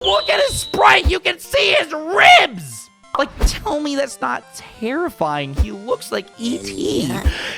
Look at his sprite. You can see his ribs. Like, tell me that's not terrifying. He looks like E.T.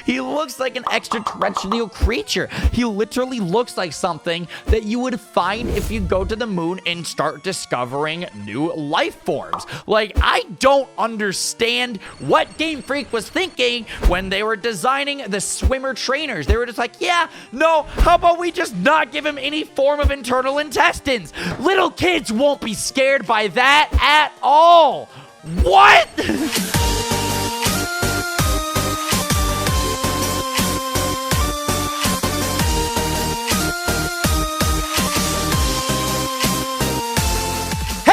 He looks like an extraterrestrial creature. He literally looks like something that you would find if you go to the moon and start discovering new life forms. Like, I don't understand what Game Freak was thinking when they were designing the swimmer trainers. They were just like, yeah, no, how about we just not give him any form of internal intestines? Little kids won't be scared by that at all. What?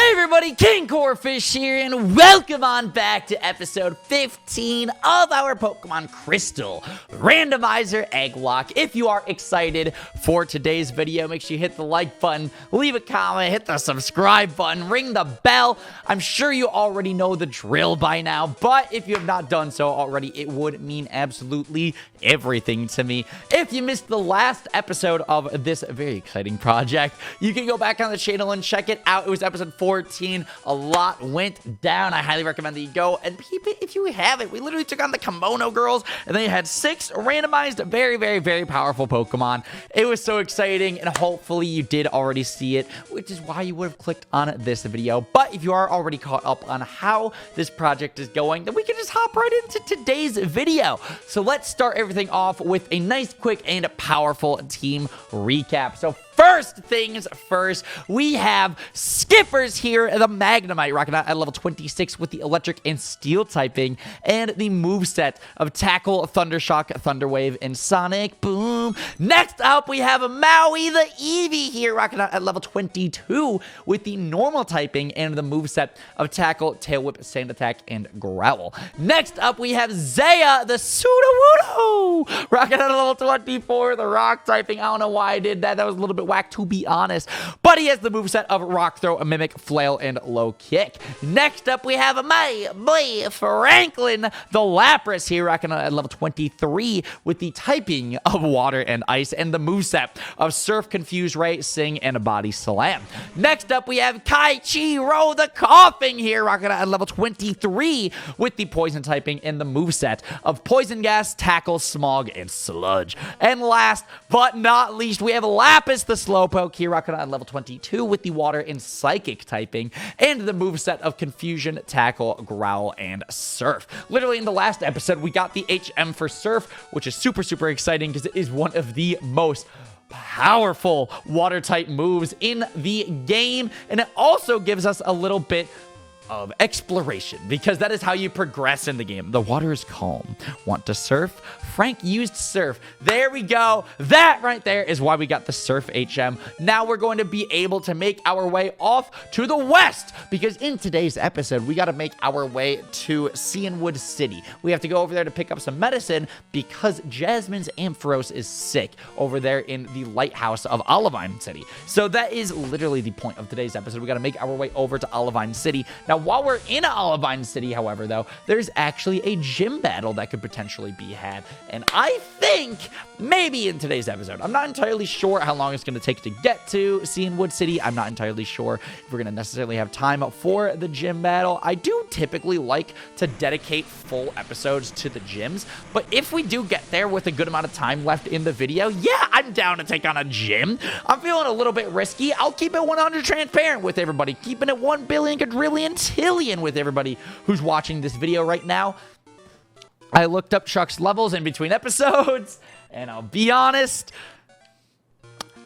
Everybody, KingCorphish here, and welcome on back to episode 15 of our Pokemon Crystal Randomizer Egglocke. If you are excited for today's video, make sure you hit the like button, leave a comment, hit the subscribe button, ring the bell. I'm sure you already know the drill by now, but if you have not done so already, it would mean absolutely everything to me. If you missed the last episode of this very exciting project, you can go back on the channel and check it out. It was episode 14. A lot went down. I highly recommend that you go and peep it if you haven't. We literally took on the Kimono girls, and they had 6 randomized, very powerful Pokemon. It was so exciting, and hopefully you did already see it, which is why you would have clicked on this video. But if you are already caught up on how this project is going, then we can just hop right into today's video. So let's start everything off with a nice, quick, and powerful team recap. So first things first, we have Skippers here, the Magnemite, rocking out at level 26 with the electric and steel typing, and the moveset of Tackle, Thundershock, Thunderwave, and Sonic Boom. Next up, we have Maui, the Eevee here, rocking out at level 22 with the normal typing and the moveset of Tackle, Tail Whip, Sand Attack, and Growl. Next up, we have Zaya, the Sudowoodo, rocking out at level 24, the rock typing. I don't know why I did that. That was a little bit whack, to be honest, but he has the moveset of Rock Throw, Mimic, Flail, and Low Kick. Next up, we have my boy Franklin, the Lapras here, rocking at level 23 with the typing of Water and Ice and the moveset of Surf, Confuse Ray, Sing, and Body Slam. Next up, we have Kaichiro, the Coughing here, rocking at level 23 with the Poison typing and the moveset of Poison Gas, Tackle, Smog, and Sludge. And last but not least, we have Lapis, the Slowpoke here, rocking at level 22 with the Water and Psychic typing and the moveset of Confusion, Tackle, Growl, and Surf. Literally in the last episode, we got the HM for Surf, which is super exciting because it is one of the most powerful water type moves in the game, and it also gives us a little bit of exploration, because that is how you progress in the game. The water is calm. Want to surf? Frank used surf. There we go. That right there is why we got the surf HM. Now we're going to be able to make our way off to the west, because in today's episode, we got to make our way to Cianwood City. We have to go over there to pick up some medicine because Jasmine and Ampharos is sick over there in the lighthouse of Olivine City. So that is literally the point of today's episode. We got to make our way over to Olivine City. Now, while we're in Olivine City, however, though, there's actually a gym battle that could potentially be had. And I think maybe in today's episode, I'm not entirely sure how long it's going to take to get to Cianwood City. I'm not entirely sure if we're going to necessarily have time for the gym battle. I do typically like to dedicate full episodes to the gyms, but if we do get there with a good amount of time left in the video, yeah, I'm down to take on a gym. I'm feeling a little bit risky. I'll keep it 100 transparent with everybody, keeping it 1 billion quadrillion tillion with everybody who's watching this video right now. I looked up Chuck's levels in between episodes, and I'll be honest,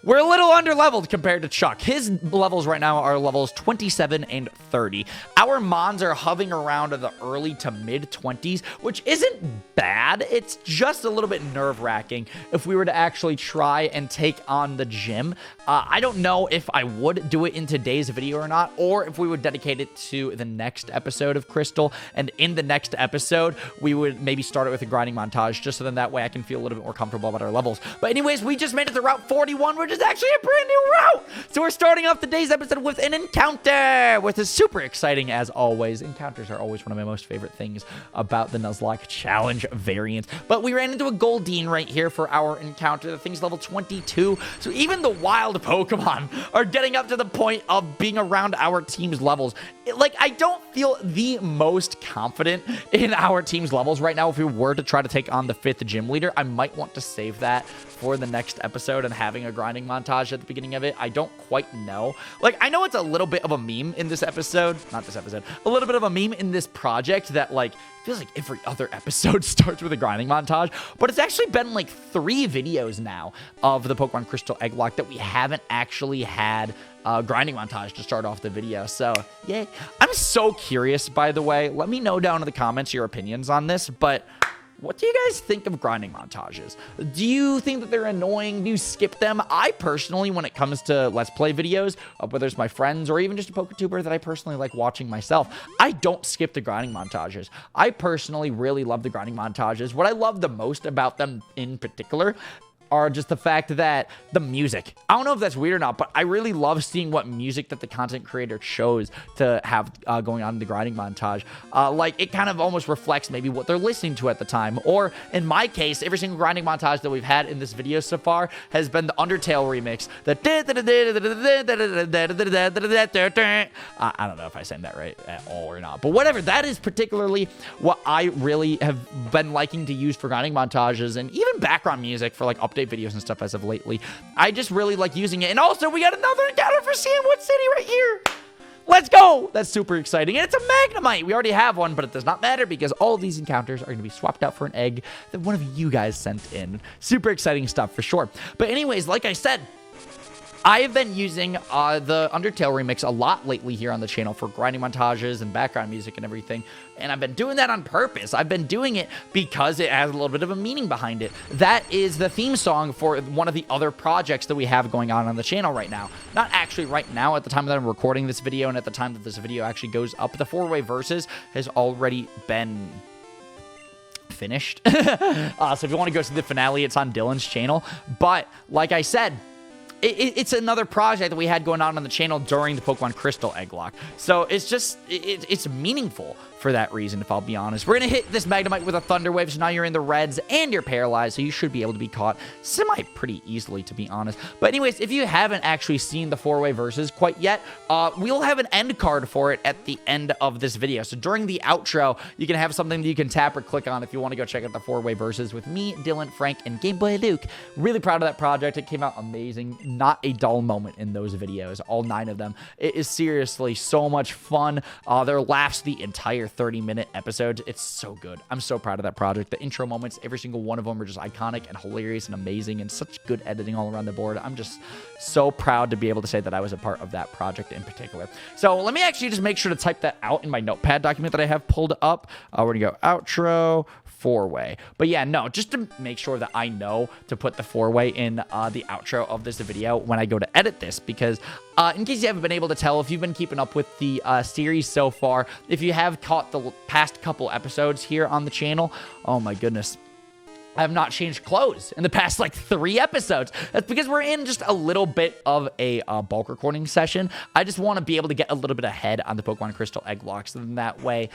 we're a little under-leveled compared to Chuck. His levels right now are levels 27 and 30. Our Mons are hovering around the early to mid-20s, which isn't bad. It's just a little bit nerve-wracking if we were to actually try and take on the gym. I don't know if I would do it in today's video or not, or if we would dedicate it to the next episode of Crystal, and in the next episode, we would maybe start it with a grinding montage, just so then that way I can feel a little bit more comfortable about our levels. But anyways, we just made it to Route 41. We're is actually a brand new route. So we're starting off today's episode with an encounter, which is super exciting as always. Encounters are always one of my most favorite things about the Nuzlocke challenge variant. But we ran into a Goldeen right here for our encounter. The thing's level 22. So even the wild Pokemon are getting up to the point of being around our team's levels. I don't feel the most confident in our team's levels right now. If we were to try to take on the 5th gym leader, I might want to save that for the next episode and having a grinding montage at the beginning of it. I don't quite know. I know it's a little bit of a meme in this episode. Not this episode. A little bit of a meme in this project that, feels like every other episode starts with a grinding montage, but it's actually been 3 videos now of the Pokemon Crystal Egglocke that we haven't actually had a grinding montage to start off the video. So, yay. I'm so curious, by the way. Let me know down in the comments your opinions on this, but what do you guys think of grinding montages? Do you think that they're annoying? Do you skip them? I personally, when it comes to Let's Play videos, whether it's my friends or even just a PokeTuber that I personally like watching myself, I don't skip the grinding montages. I personally really love the grinding montages. What I love the most about them in particular are just the fact that the music. I don't know if that's weird or not, but I really love seeing what music that the content creator chose to have going on in the grinding montage. It kind of almost reflects maybe what they're listening to at the time. Or in my case, every single grinding montage that we've had in this video so far has been the Undertale remix. I don't know if I sang that right at all or not, but whatever. That is particularly what I really have been liking to use for grinding montages and even background music for update videos and stuff as of lately. I just really like using it. And also, we got another encounter for Cianwood City right here. Let's go! That's super exciting. And it's a Magnemite. We already have one, but it does not matter because all of these encounters are going to be swapped out for an egg that one of you guys sent in. Super exciting stuff for sure. But anyways, like I said, I have been using the Undertale remix a lot lately here on the channel for grinding montages and background music and everything, and I've been doing that on purpose. I've been doing it because it has a little bit of a meaning behind it. That is the theme song for one of the other projects that we have going on the channel right now. Not actually right now at the time that I'm recording this video and at the time that this video actually goes up. The 4-way versus has already been finished. So if you want to go see the finale, it's on Dylan's channel. But like I said, it's another project that we had going on the channel during the Pokemon Crystal Egglocke. So it's just, it's meaningful for that reason, if I'll be honest. We're going to hit this Magnemite with a Thunder Wave, so now you're in the reds and you're paralyzed, so you should be able to be caught pretty easily, to be honest. But anyways, if you haven't actually seen the 4-way versus quite yet, we'll have an end card for it at the end of this video. So during the outro, you can have something that you can tap or click on if you want to go check out the 4-way versus with me, Dylan, Frank, and Game Boy Luke. Really proud of that project. It came out amazing. Not a dull moment in those videos, all 9 of them. It is seriously so much fun. There laughs the entire 30-minute episodes. It's so good. I'm so proud of that project. The intro moments, every single one of them are just iconic and hilarious and amazing and such good editing all around the board. I'm just so proud to be able to say that I was a part of that project in particular. So let me actually just make sure to type that out in my notepad document that I have pulled up. We're gonna go outro 4-way. But yeah, no, just to make sure that I know to put the 4-way in the outro of this video when I go to edit this, because in case you haven't been able to tell, if you've been keeping up with the series so far, if you have caught the past couple episodes here on the channel, oh my goodness, I have not changed clothes in the past 3 episodes. That's because we're in just a little bit of a bulk recording session. I just want to be able to get a little bit ahead on the Pokemon Crystal Egglocke, so then that way,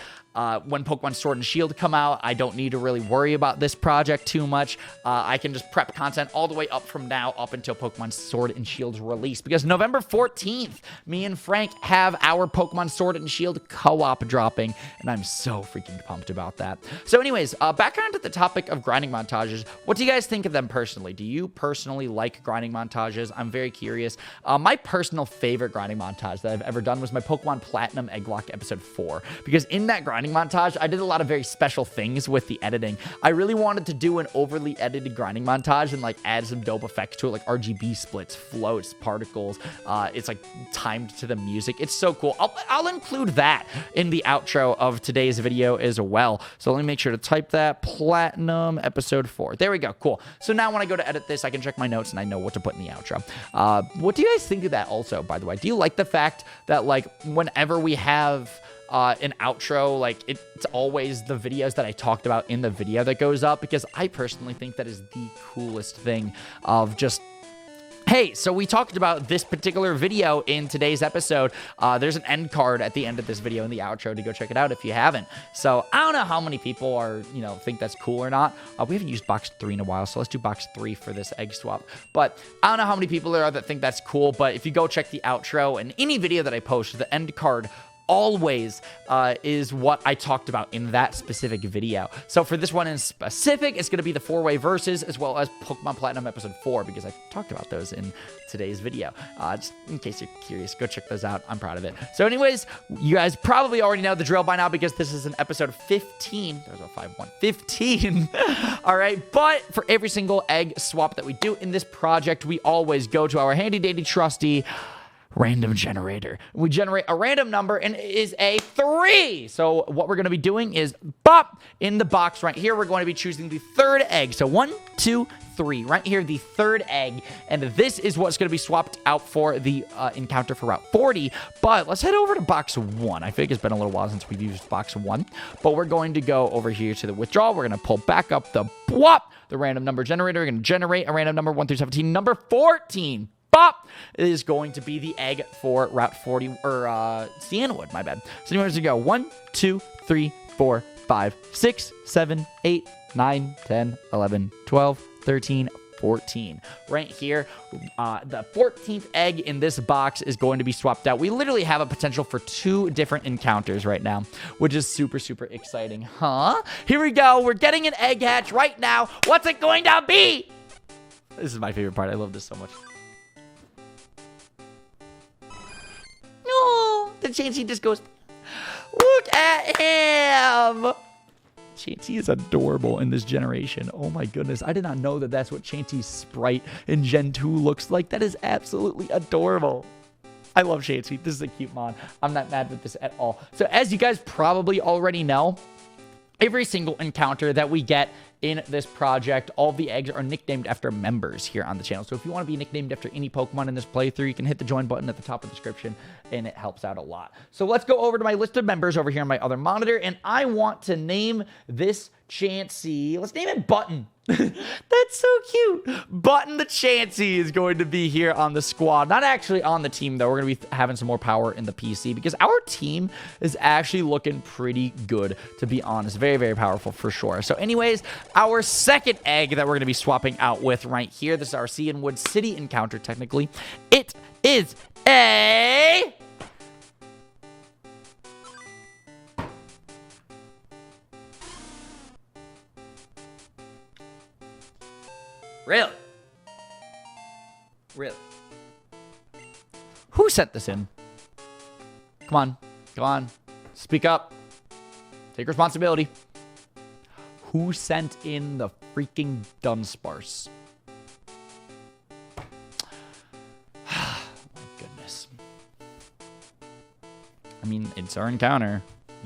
when Pokemon Sword and Shield come out, I don't need to really worry about this project too much. I can just prep content all the way up from now up until Pokemon Sword and Shield's release, because November 14th, me and Frank have our Pokemon Sword and Shield co-op dropping, and I'm so freaking pumped about that. So anyways, back on to the topic of grinding montages. What do you guys think of them personally? Do you personally like grinding montages? I'm very curious. My personal favorite grinding montage that I've ever done was my Pokemon Platinum Egglocke episode 4, because in that grinding montage, I did a lot of very special things with the editing. I really wanted to do an overly edited grinding montage and add some dope effects to it, like RGB splits, floats, particles. It's timed to the music. It's so cool. I'll include that in the outro of today's video as well. So let me make sure to type that Platinum episode 4. There we go. Cool. So now when I go to edit this, I can check my notes and I know what to put in the outro. What do you guys think of that also, by the way? Do you like the fact that whenever we have an outro, it's always the videos that I talked about in the video that goes up? Because I personally think that is the coolest thing of just Hey, so we talked about this particular video in today's episode. There's an end card at the end of this video in the outro to go check it out if you haven't. So I don't know how many people are, think that's cool or not. We haven't used box 3 in a while, so let's do box 3 for this egg swap. But I don't know how many people there are that think that's cool, but if you go check the outro and any video that I post, the end card always is what I talked about in that specific video. So for this one in specific, it's going to be the 4-way versus as well as Pokemon Platinum Episode 4 because I talked about those in today's video. Just in case you're curious, go check those out. I'm proud of it. So anyways, you guys probably already know the drill by now because this is an episode 15. There's a 5-1. 15. All right. But for every single egg swap that we do in this project, we always go to our handy dandy trusty random generator. We generate a random number and it is a 3. So what we're going to be doing is bop in the box right here. We're going to be choosing the 3rd egg. So 1, 2, 3 right here, the 3rd egg. And this is what's going to be swapped out for the encounter for Route 40. But let's head over to box 1. I think it's been a little while since we've used box 1, but we're going to go over here to the withdrawal. We're going to pull back up the the random number generator. We're going to generate a random number 1 through 17. Number 14. Bop is going to be the egg for Route 40 or Cianwood, my bad. So anyways, we go 1, 2, 3, 4, 5, 6, 7, 8, 9, 10, 11, 12, 13, 14. Right here, the 14th egg in this box is going to be swapped out. We literally have a potential for 2 different encounters right now, which is super, super exciting. Here we go. We're getting an egg hatch right now. What's it going to be? This is my favorite part. I love this so much. The Chansey just goes, look at him. Chansey is adorable in this generation. Oh my goodness. I did not know that that's what Chansey's sprite in Gen 2 looks like. That is absolutely adorable. I love Chansey. This is a cute mon. I'm not mad with this at all. So as you guys probably already know, every single encounter that we get in this project, all the eggs are nicknamed after members here on the channel. So if you want to be nicknamed after any Pokemon in this playthrough, you can hit the join button at the top of the description, and it helps out a lot. So let's go over to my list of members over here on my other monitor, and I want to name this Chansey. Let's name it Button. That's so cute. Button the Chansey is going to be here on the squad. Not actually on the team, though. We're going to be having some more power in the PC because our team is actually looking pretty good, to be honest. Very, very powerful for sure. So anyways, our second egg that we're going to be swapping out with right here, this is our Cianwood City encounter, technically. It is a... Really? Really? Who sent this in? Come on. Come on. Speak up. Take responsibility. Who sent in the freaking Dunsparce? My goodness. I mean, it's our encounter.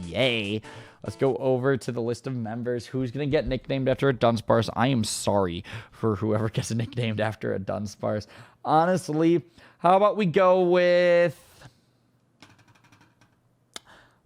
Yay. Let's go over to the list of members. Who's going to get nicknamed after a Dunsparce? I am sorry for whoever gets nicknamed after a Dunsparce. Honestly, how about we go with...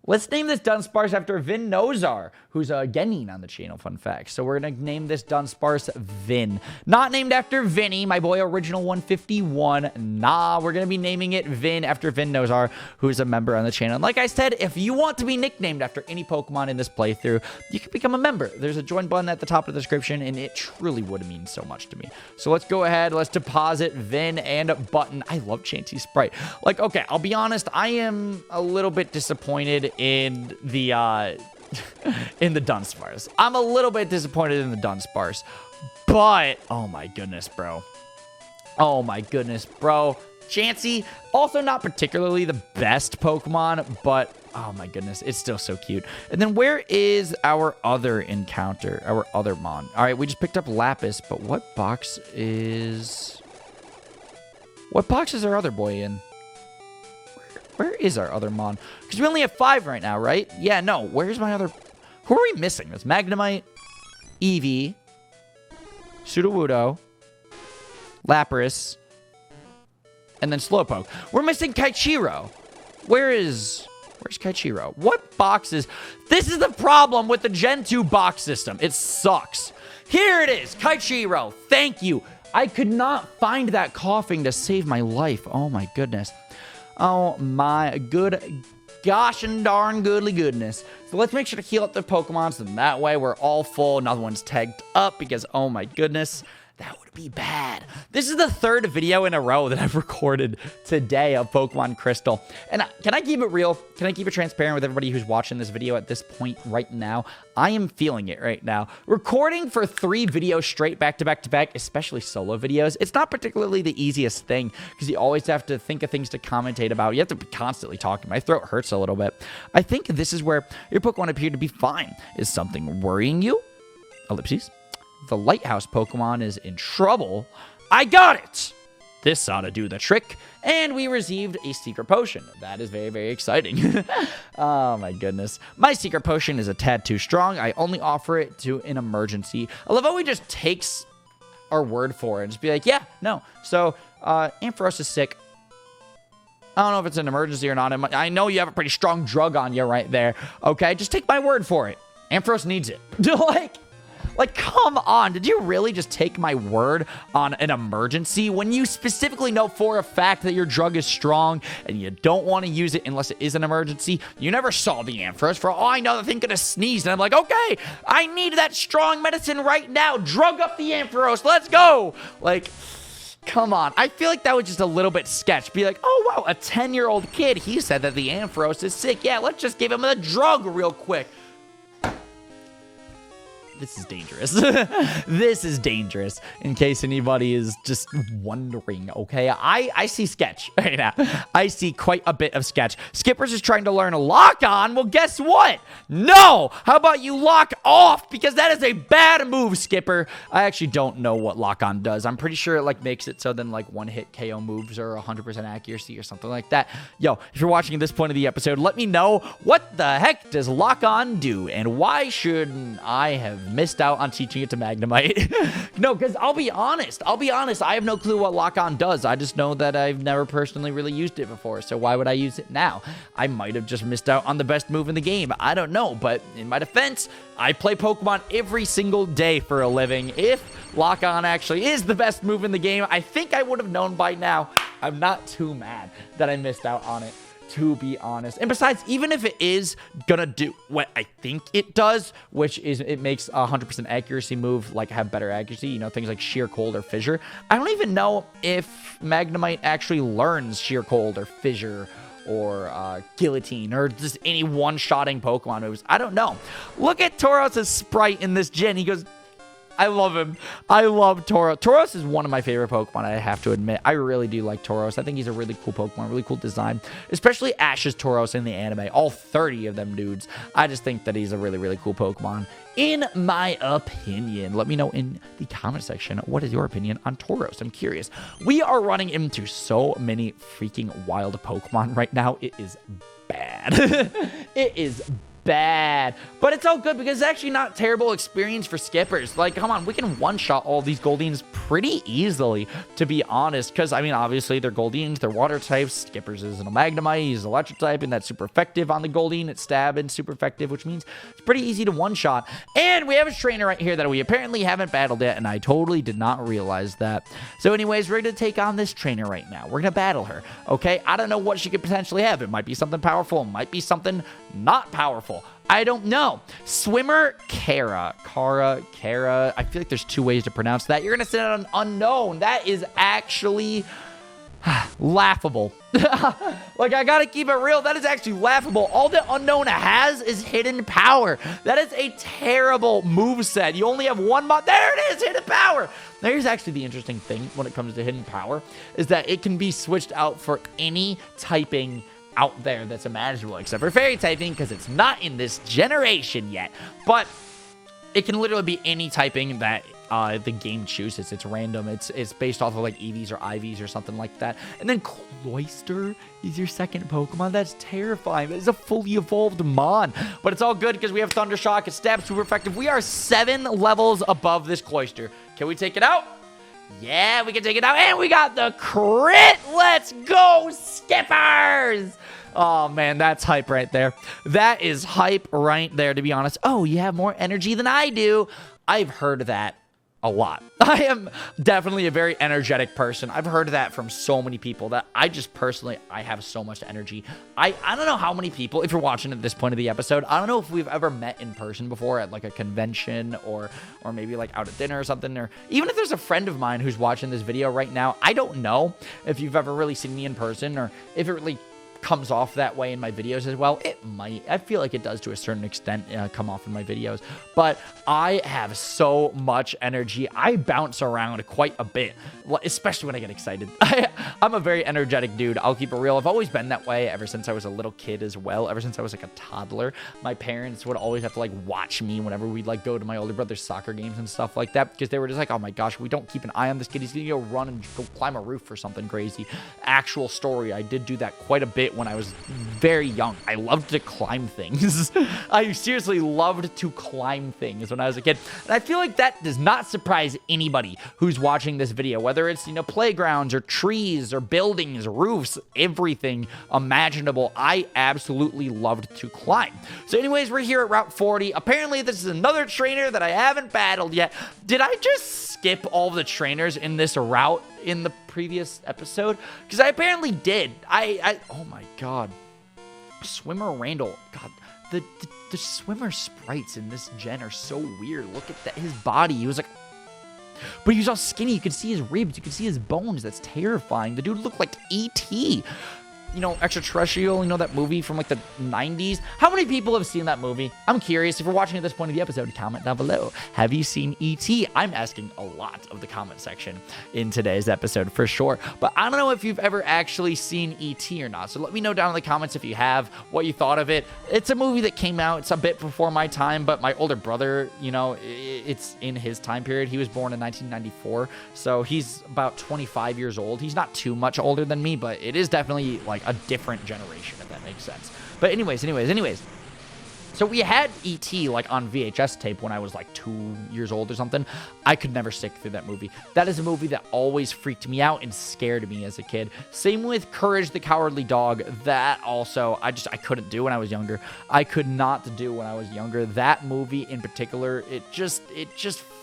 Let's name this Dunsparce after Vin Nozar, who's a Genin on the channel, fun fact. So we're going to name this Dunsparce Vin. Not named after Vinny, my boy Original 151. Nah, we're going to be naming it Vin after Vin Nozar, who's a member on the channel. And like I said, if you want to be nicknamed after any Pokemon in this playthrough, you can become a member. There's a join button at the top of the description, and it truly would mean so much to me. So let's go ahead. Let's deposit Vin and Button. I love Chansey's sprite. Like, okay, I'll be honest. I am a little bit disappointed in the Dunsparce. I'm a little bit disappointed in the Dunsparce, but oh my goodness, bro. Oh my goodness, bro. Chansey, also not particularly the best Pokemon, but oh my goodness, it's still so cute. And then where is our other encounter, our other Mon? All right, we just picked up Lapis, but what box is our other boy in? Where is our other Mon? Because we only have 5 right now, right? Yeah, no. Where's my other... Who are we missing? It's Magnemite, Eevee, Sudowoodo, Lapras, and then Slowpoke. We're missing Kaichiro. Where's Kaichiro? What boxes? This is the problem with the Gen 2 box system. It sucks. Here it is. Kaichiro. Thank you. I could not find that coughing to save my life. Oh, my goodness. Oh, my good gosh and darn goodly goodness. So let's make sure to heal up the Pokemon so that way we're all full. Another one's tagged up because, oh, my goodness. That would be bad. This is the third video in a row that I've recorded today of Pokemon Crystal. And can I keep it real? Can I keep it transparent with everybody who's watching this video at this point right now? I am feeling it right now. Recording for 3 videos straight back to back to back, especially solo videos, it's not particularly the easiest thing because you always have to think of things to commentate about. You have to be constantly talking. My throat hurts a little bit. I think this is where your Pokemon appear to be fine. Is something worrying you? Ellipses. The lighthouse Pokemon is in trouble. I got it! This ought to do the trick. And we received a secret potion. That is very, very exciting. Oh my goodness. My secret potion is a tad too strong. I only offer it to an emergency. I love how he just takes our word for it and just be like, yeah, no. So, Ampharos is sick. I don't know if it's an emergency or not. I know you have a pretty strong drug on you right there. Okay, just take my word for it. Ampharos needs it. Like, come on. Did you really just take my word on an emergency when you specifically know for a fact that your drug is strong and you don't want to use it unless it is an emergency? You never saw the Ampharos. For all I know, the thing could have sneezed. And I'm like, okay, I need that strong medicine right now. Drug up the Ampharos. Let's go. Like, come on. I feel like that was just a little bit sketch. Be like, oh, wow, a 10-year-old kid. He said that the Ampharos is sick. Yeah, let's just give him a drug real quick. This is dangerous. This is dangerous, in case anybody is just wondering, okay? I see sketch right now. I see quite a bit of sketch. Skipper's just trying to learn a lock on. Well, guess what? No! How about you lock off? Because that is a bad move, Skipper. I actually don't know what lock on does. I'm pretty sure it, like, makes it so then, like, one-hit KO moves are 100% accuracy or something like that. Yo, if you're watching at this point of the episode, let me know what the heck does lock on do, and why shouldn't I have missed out on teaching it to Magnemite? No, because I'll be honest, I have no clue what lock-on does. I just know that I've never personally really used it before, so why would I use it now? I might have just missed out on the best move in the game. I don't know, but in my defense, I play Pokemon every single day for a living. If lock-on actually is the best move in the game, I think I would have known by now. I'm not too mad that I missed out on it, to be honest. And besides, even if it is gonna do what I think it does, which is it makes a 100% accuracy move like have better accuracy, you know, things like Sheer Cold or Fissure, I don't even know if Magnemite actually learns Sheer Cold or Fissure or Guillotine or just any one-shotting Pokemon moves. I don't know. Look at Tauros' sprite in this gen. He goes, I love him. I love Tauros. Tauros is one of my favorite Pokemon, I have to admit. I really do like Tauros. I think he's a really cool Pokemon, really cool design. Especially Ash's Tauros in the anime. All 30 of them dudes. I just think that he's a really, really cool Pokemon, in my opinion. Let me know in the comment section, what is your opinion on Tauros? I'm curious. We are running into so many freaking wild Pokemon right now. It is bad. It is bad, but it's all good because it's actually not terrible experience for Skippers. Like, come on, we can one-shot all these Goldines pretty easily, to be honest, because, I mean, obviously, they're Goldines, they're water types. Skippers is an Magnemite, he's electric type, and that's super effective on the Goldine. It's stab and super effective, which means it's pretty easy to one-shot. And we have a trainer right here that we apparently haven't battled yet, and I totally did not realize that. So anyways, we're going to take on this trainer right now. We're going to battle her, okay? I don't know what she could potentially have. It might be something powerful, it might be something not powerful. I don't know. Swimmer Kara. I feel like there's 2 ways to pronounce that. You're going to send out an unknown. That is actually laughable. Like, I got to keep it real. That is actually laughable. All the unknown has is hidden power. That is a terrible moveset. You only have one mod. There it is, hidden power. Now, here's actually the interesting thing when it comes to hidden power is that it can be switched out for any typing out there that's imaginable, except for fairy typing, because it's not in this generation yet. But it can literally be any typing that the game chooses. It's random. It's based off of like EVs or IVs or something like that. And then Cloyster is your second Pokemon. That's terrifying. It's a fully evolved Mon. But it's all good because we have Thunder Shock. It's stab super effective. We are 7 levels above this Cloyster. Can we take it out? Yeah, we can take it out. And we got the crit. Let's go, Skippers. Oh, man, that's hype right there. That is hype right there, to be honest. Oh, you have more energy than I do. I've heard that a lot. I am definitely a very energetic person. I've heard that from so many people that I just personally, I have so much energy. I don't know how many people, if you're watching at this point of the episode, I don't know if we've ever met in person before at like a convention or maybe like out at dinner or something, or even if there's a friend of mine who's watching this video right now. I don't know if you've ever really seen me in person or if it really comes off that way in my videos as well. It might. I feel like it does to a certain extent come off in my videos, but I have so much energy. I bounce around quite a bit, especially when I get excited. I'm a very energetic dude. I'll keep it real. I've always been that way ever since I was a little kid as well. Ever since I was like a toddler, my parents would always have to like watch me whenever we'd like go to my older brother's soccer games and stuff like that, because they were just like, oh my gosh, we don't keep an eye on this kid. He's gonna go run and go climb a roof or something crazy. Actual story, I did do that quite a bit when I was very young. I loved to climb things. I seriously loved to climb things when I was a kid. And I feel like that does not surprise anybody who's watching this video, whether it's, playgrounds or trees or buildings, roofs, everything imaginable. I absolutely loved to climb. So anyways, we're here at Route 40. Apparently, this is another trainer that I haven't battled yet. Did I just skip all the trainers in this route in the previous episode? Because I apparently did. Oh my god. Swimmer Randall. God, the swimmer sprites in this gen are so weird. Look at that. His body. He was like, but he was all skinny. You could see his ribs. You could see his bones. That's terrifying. The dude looked like E.T. Extraterrestrial, that movie from like the 90s. How many people have seen that movie? I'm curious. If you're watching at this point of the episode, comment down below. Have you seen E.T.? I'm asking a lot of the comment section in today's episode for sure. But I don't know if you've ever actually seen E.T. or not. So let me know down in the comments if you have, what you thought of it. It's a movie that came out. It's a bit before my time, but my older brother, it's in his time period. He was born in 1994. So he's about 25 years old. He's not too much older than me, but it is definitely like a different generation, if that makes sense. But anyways, so we had E.T. like on VHS tape when I was like 2 years old or something. I could never stick through that movie. That is a movie that always freaked me out and scared me as a kid. Same with Courage the Cowardly Dog. That also, I couldn't do when I was younger. I could not do when I was younger. That movie in particular, it just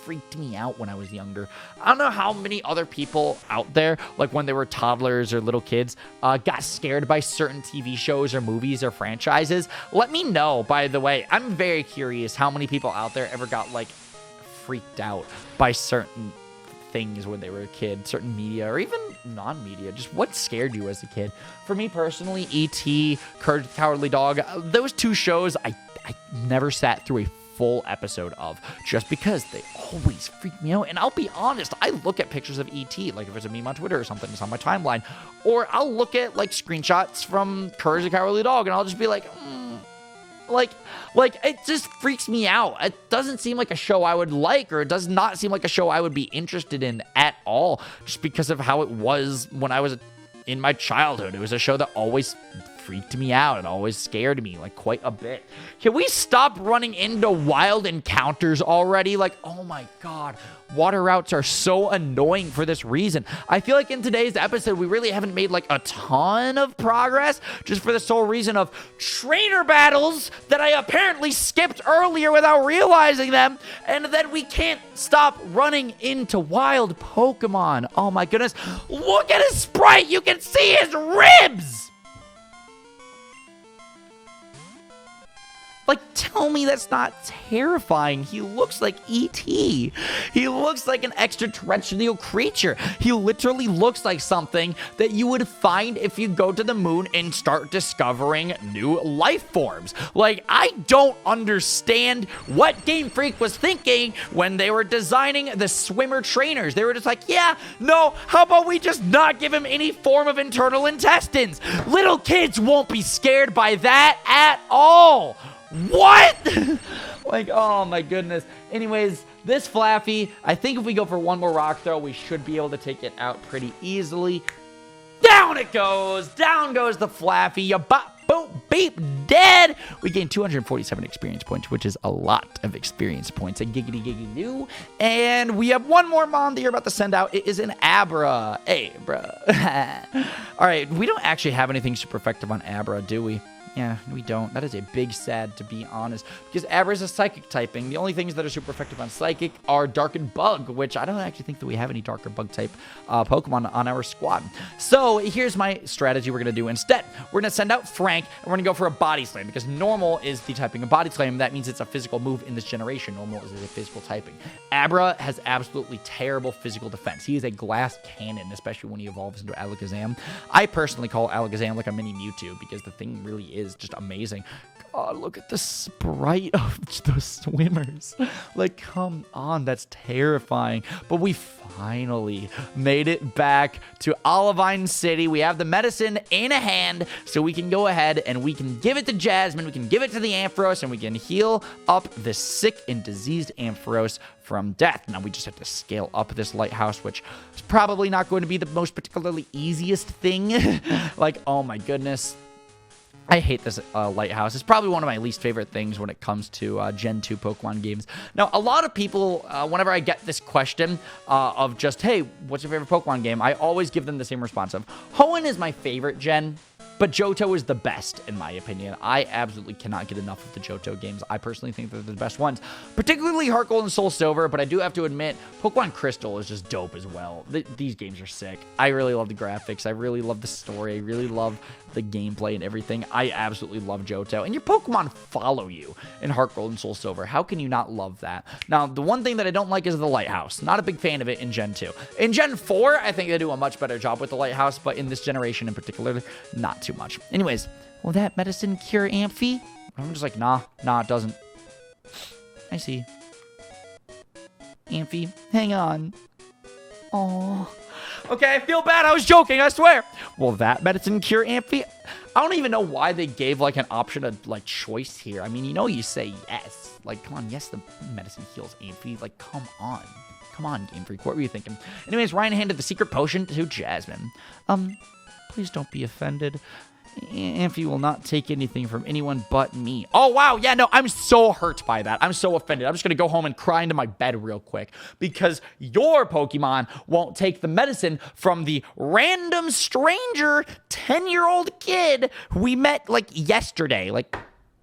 freaked me out when I was younger. I don't know how many other people out there, like when they were toddlers or little kids, got scared by certain TV shows or movies or franchises. Let me know, by the way. I'm very curious how many people out there ever got like freaked out by certain things when they were a kid, certain media or even non-media. Just what scared you as a kid? For me personally, E.T., Courage the Cowardly Dog, those two shows I never sat through a full episode of, just because they always freak me out. And I'll be honest, I look at pictures of E.T., like if it's a meme on Twitter or something, it's on my timeline, or I'll look at like screenshots from Courage the Cowardly Dog, and I'll just be like, like it just freaks me out. It doesn't seem like a show I would like, or it does not seem like a show I would be interested in at all, just because of how it was when I was in my childhood. It was a show that always freaked me out and always scared me like quite a bit. Can we stop running into wild encounters already? Like, oh my god, water routes are so annoying for this reason. I feel like in today's episode we really haven't made like a ton of progress, just for the sole reason of trainer battles that I apparently skipped earlier without realizing them, and then we can't stop running into wild Pokemon. Oh my goodness, look at his sprite. You can see his ribs. Like, tell me that's not terrifying. He looks like E.T. He looks like an extraterrestrial creature. He literally looks like something that you would find if you go to the moon and start discovering new life forms. Like, I don't understand what Game Freak was thinking when they were designing the swimmer trainers. They were just like, yeah, no, how about we just not give him any form of internal intestines? Little kids won't be scared by that at all. What? Like, oh my goodness. Anyways, this Flaffy, I think if we go for one more rock throw, we should be able to take it out pretty easily. Down it goes. Down goes the Flaffy. Ya bop, boop, beep, dead. We gained 247 experience points, which is a lot of experience points. A giggity giggity doo. And we have one more mom that you're about to send out. It is an Abra. Hey, bruh. All right, we don't actually have anything super effective on Abra, do we? Yeah, we don't. That is a big sad, to be honest. Because Abra is a psychic typing. The only things that are super effective on psychic are Dark and Bug, which I don't actually think that we have any Dark or Bug type Pokemon on our squad. So here's my strategy we're going to do instead. We're going to send out Frank, and we're going to go for a Body Slam, because Normal is the typing of Body Slam. That means it's a physical move in this generation. Normal is a physical typing. Abra has absolutely terrible physical defense. He is a glass cannon, especially when he evolves into Alakazam. I personally call Alakazam like a mini Mewtwo, because the thing really is just amazing. God, look at the sprite of the swimmers. Like, come on, that's terrifying. But we finally made it back to Olivine City. We have the medicine in a hand, so we can go ahead and we can give it to Jasmine, we can give it to the Ampharos, and we can heal up this sick and diseased Ampharos from death. Now we just have to scale up this lighthouse, which is probably not going to be the most particularly easiest thing. Like, oh my goodness. I hate this lighthouse. It's probably one of my least favorite things when it comes to Gen 2 Pokemon games. Now, a lot of people, whenever I get this question of just, hey, what's your favorite Pokemon game? I always give them the same response of, Hoenn is my favorite gen, but Johto is the best, in my opinion. I absolutely cannot get enough of the Johto games. I personally think they're the best ones, particularly Heart Gold and Soul Silver, but I do have to admit, Pokemon Crystal is just dope as well. These games are sick. I really love the graphics. I really love the story. I really love the gameplay and everything. I absolutely love Johto, and your Pokemon follow you in Heart Gold and Soul Silver. How can you not love that? Now, the one thing that I don't like is the Lighthouse. Not a big fan of it in Gen 2. In Gen 4, I think they do a much better job with the Lighthouse, but in this generation in particular, not too much. Anyways, will that medicine cure Amphy? I'm just like, nah, it doesn't. I see. Amphy, hang on. Oh. Okay, I feel bad. I was joking, I swear. Will that medicine cure Amphy? I don't even know why they gave, like, an option of, like, choice here. I mean, you know you say yes. Like, come on, yes, the medicine heals Amphy. Like, come on. Come on, Game Freak. What were you thinking? Anyways, Ryan handed the secret potion to Jasmine. Please don't be offended. Amphy will not take anything from anyone but me. Oh, wow. Yeah, no, I'm so hurt by that. I'm so offended. I'm just going to go home and cry into my bed real quick because your Pokemon won't take the medicine from the random stranger 10-year-old kid we met, like, yesterday. Like,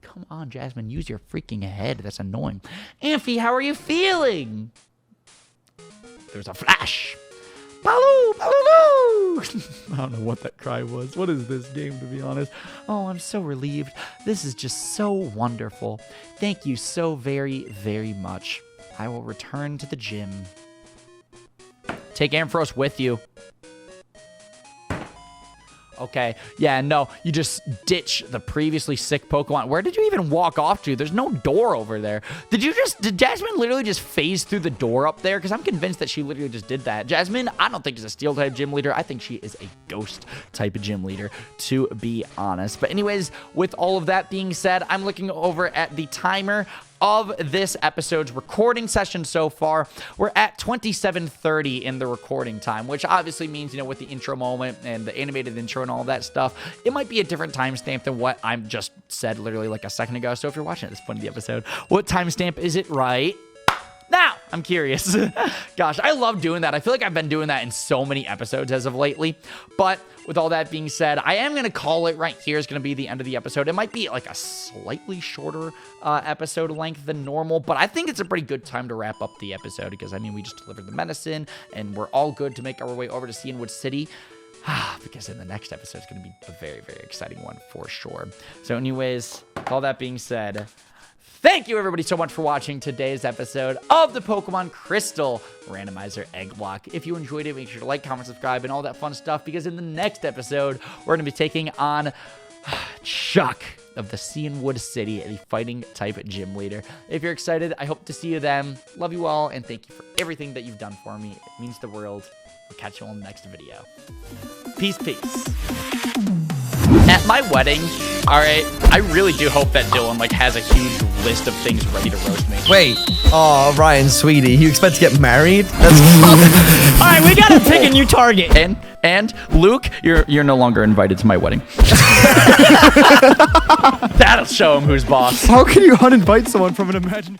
come on, Jasmine, use your freaking head. That's annoying. Amphy, how are you feeling? There's a flash. Baloo, Baloo! I don't know what that cry was. What is this game, to be honest? Oh, I'm so relieved. This is just so wonderful. Thank you so very, very much. I will return to the gym. Take Ampharos with you. Okay, yeah, no, you just ditch the previously sick Pokemon. Where did you even walk off to? There's no door over there. Did Jasmine literally just phase through the door up there? Because I'm convinced that she literally just did that. Jasmine, I don't think is a Steel-type gym leader. I think she is a Ghost-type of gym leader, to be honest. But anyways, with all of that being said, I'm looking over at the timer of this episode's recording session so far. We're at 27:30 in the recording time, which obviously means, you know, with the intro moment and the animated intro and all that stuff, it might be a different timestamp than what I'm just said literally like a second ago. So if you're watching at this point of the episode, what timestamp is it right now? I'm curious. Gosh, I love doing that. I feel like I've been doing that in so many episodes as of lately. But with all that being said, I am going to call it right here is going to be the end of the episode. It might be like a slightly shorter episode length than normal, but I think it's a pretty good time to wrap up the episode because, I mean, we just delivered the medicine and we're all good to make our way over to Cianwood City. Because in the next episode, it's going to be a very, very exciting one for sure. So anyways, with all that being said, thank you, everybody, so much for watching today's episode of the Pokemon Crystal Randomizer Egglocke. If you enjoyed it, make sure to like, comment, subscribe, and all that fun stuff, because in the next episode, we're going to be taking on Chuck of the Cianwood City, the fighting-type gym leader. If you're excited, I hope to see you then. Love you all, and thank you for everything that you've done for me. It means the world. I'll catch you all in the next video. Peace, peace. At my wedding, all right, I really do hope that Dylan, like, has a huge list of things ready to roast me. Wait. Oh, Ryan, sweetie, you expect to get married? That's all right, we gotta pick a new target. And Luke, you're no longer invited to my wedding. That'll show him who's boss. How can you uninvite someone from an imaginary...